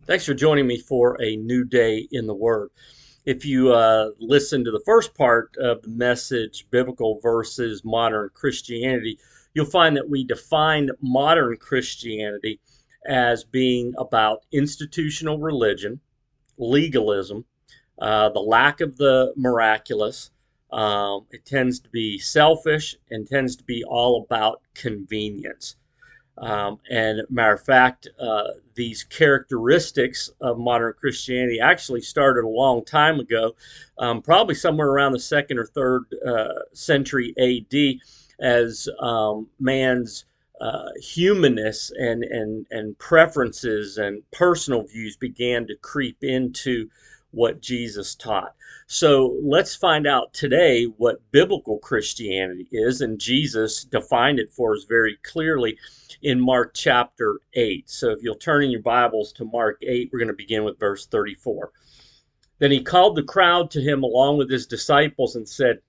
Thanks for joining me for a new day in the Word. If you listen to the first part of the message, Biblical versus Modern Christianity, you'll find that we defined modern Christianity as being about institutional religion, legalism, the lack of the miraculous. It tends to be selfish and tends to be all about convenience. And matter of fact, these characteristics of modern Christianity actually started a long time ago, probably somewhere around the second or third century AD, as man's humanness and preferences and personal views began to creep into what Jesus taught. So let's find out today what biblical Christianity is, and Jesus defined it for us very clearly in Mark chapter 8. So if you'll turn in your Bibles to Mark 8, we're going to begin with verse 34. Then he called the crowd to him along with his disciples and said,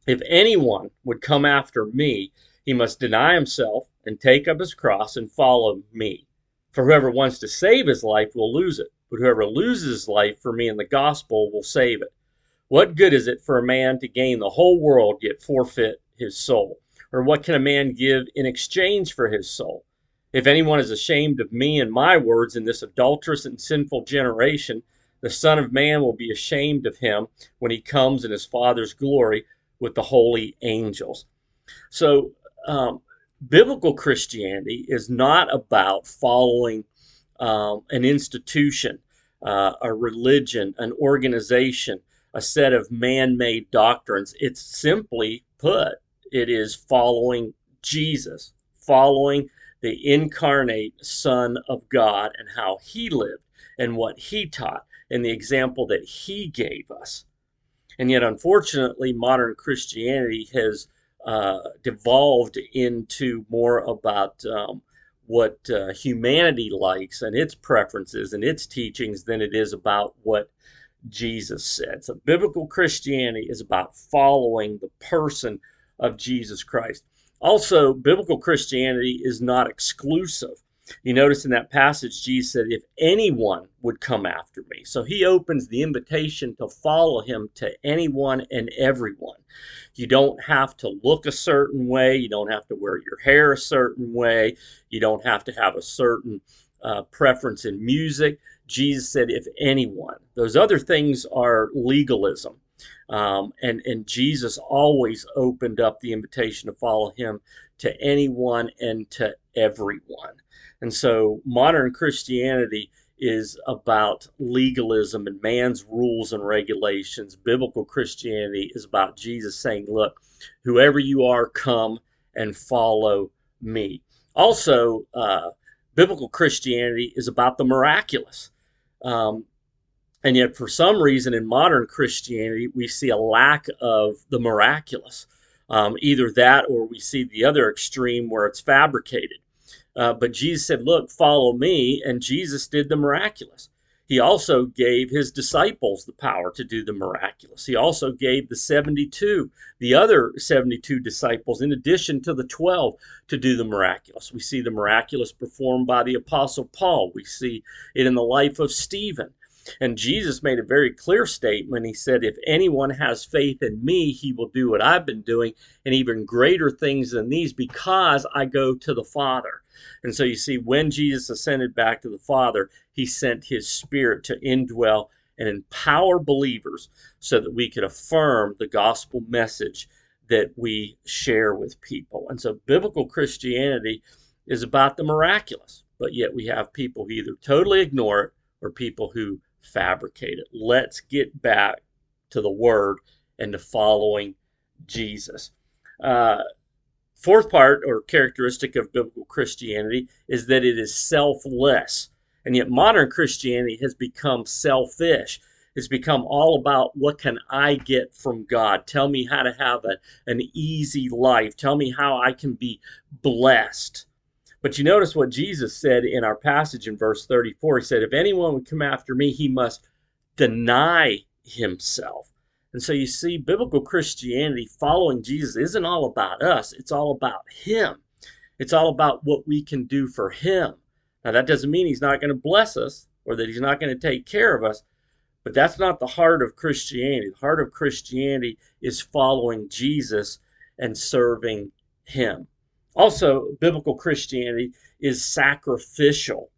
"If anyone would come after me, he must deny himself and take up his cross and follow me. For whoever wants to save his life will lose it, but whoever loses his life for me and the gospel will save it. What good is it for a man to gain the whole world yet forfeit his soul? Or what can a man give in exchange for his soul? If anyone is ashamed of me and my words in this adulterous and sinful generation, the Son of Man will be ashamed of him when he comes in his Father's glory with the holy angels." So, biblical Christianity is not about following an institution, a religion, an organization, a set of man made doctrines. It's simply put, it is following Jesus, following the incarnate Son of God and how he lived and what he taught and the example that he gave us. And yet, unfortunately, modern Christianity has devolved into more about what humanity likes and its preferences and its teachings than it is about what Jesus said. So, biblical Christianity is about following the person of Jesus Christ. Also, biblical Christianity is not exclusive. You notice in that passage, Jesus said, "If anyone would come after me." So he opens the invitation to follow him to anyone and everyone. You don't have to look a certain way. You don't have to wear your hair a certain way. You don't have to have a certain preference in music. Jesus said, "If anyone." Those other things are legalism. And Jesus always opened up the invitation to follow him to anyone and to everyone. And so modern Christianity is about legalism and man's rules and regulations. Biblical Christianity is about Jesus saying, "Look, whoever you are, come and follow me." Also, biblical Christianity is about the miraculous. Um, and yet, for some reason, in modern Christianity, we see a lack of the miraculous. Either that or we see the other extreme where it's fabricated. But Jesus said, "Look, follow me." And Jesus did the miraculous. He also gave his disciples the power to do the miraculous. He also gave the other 72 disciples, in addition to the 12, to do the miraculous. We see the miraculous performed by the Apostle Paul. We see it in the life of Stephen. And Jesus made a very clear statement. He said, "If anyone has faith in me, he will do what I've been doing, and even greater things than these, because I go to the Father." And so you see, when Jesus ascended back to the Father, he sent his Spirit to indwell and empower believers so that we could affirm the gospel message that we share with people. And so biblical Christianity is about the miraculous, but yet we have people who either totally ignore it or people who fabricate it. Let's get back to the Word and to following Jesus. Uh, Fourth part or characteristic of biblical Christianity is that it is selfless. And yet modern Christianity has become selfish. It's become all about what can I get from God? Tell me how to have an easy life. Tell me how I can be blessed. But you notice what Jesus said in our passage in verse 34. He said, "If anyone would come after me, he must deny himself." And so you see, biblical Christianity, following Jesus, isn't all about us. It's all about him. It's all about what we can do for him. Now, that doesn't mean he's not going to bless us. or that he's not going to take care of us. But that's not the heart of Christianity. The heart of Christianity is following Jesus and serving him. Also, biblical Christianity is sacrificial.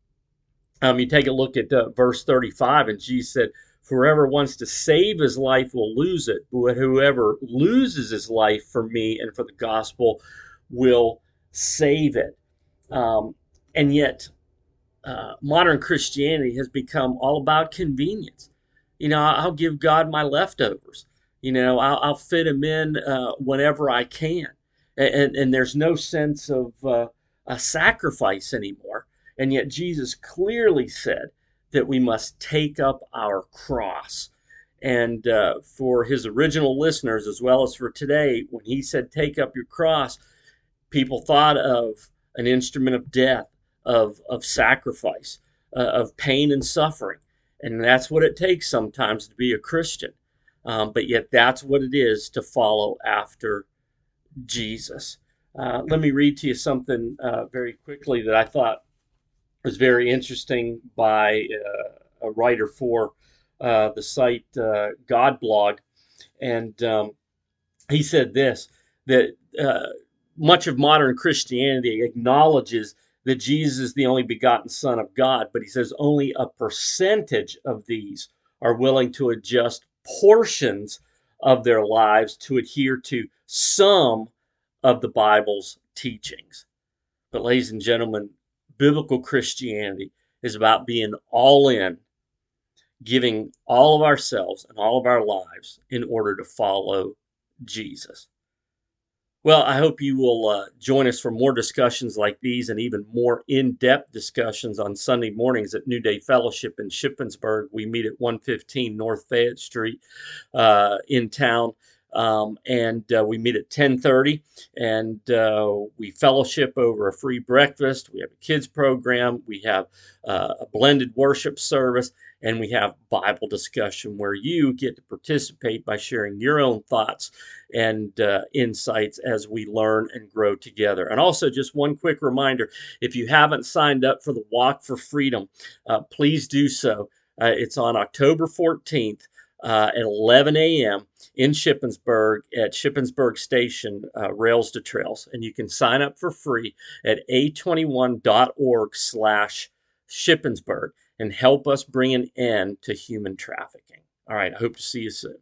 You take a look at verse 35, and Jesus said, "Whoever wants to save his life will lose it, but whoever loses his life for me and for the gospel will save it." Um, and yet, modern Christianity has become all about convenience. I'll give God my leftovers. I'll fit him in whenever I can, and there's no sense of a sacrifice anymore. And yet Jesus clearly said that we must take up our cross. And for his original listeners, as well as for today, when he said take up your cross, people thought of an instrument of death, of sacrifice, of pain and suffering. And that's what it takes sometimes to be a Christian. But yet, that's what it is to follow after Jesus. Let me read to you something very quickly that I thought was very interesting by a writer for the site Godblog. And he said this, that much of modern Christianity acknowledges that Jesus is the only begotten Son of God, but he says only a percentage of these are willing to adjust portions of their lives to adhere to some of the Bible's teachings. But, ladies and gentlemen, biblical Christianity is about being all in, giving all of ourselves and all of our lives in order to follow Jesus. Well, I hope you will join us for more discussions like these and even more in-depth discussions on Sunday mornings at New Day Fellowship in Shippensburg. We meet at 115 North Fayette Street in town. And we meet at 10:30, and we fellowship over a free breakfast. We have a kids program. We have a blended worship service, and we have Bible discussion where you get to participate by sharing your own thoughts and insights as we learn and grow together. And also, just one quick reminder, if you haven't signed up for the Walk for Freedom, please do so. It's on October 14th at 11 a.m. in Shippensburg at Shippensburg Station, Rails to Trails. And you can sign up for free at a21.org/Shippensburg and help us bring an end to human trafficking. All right, I hope to see you soon.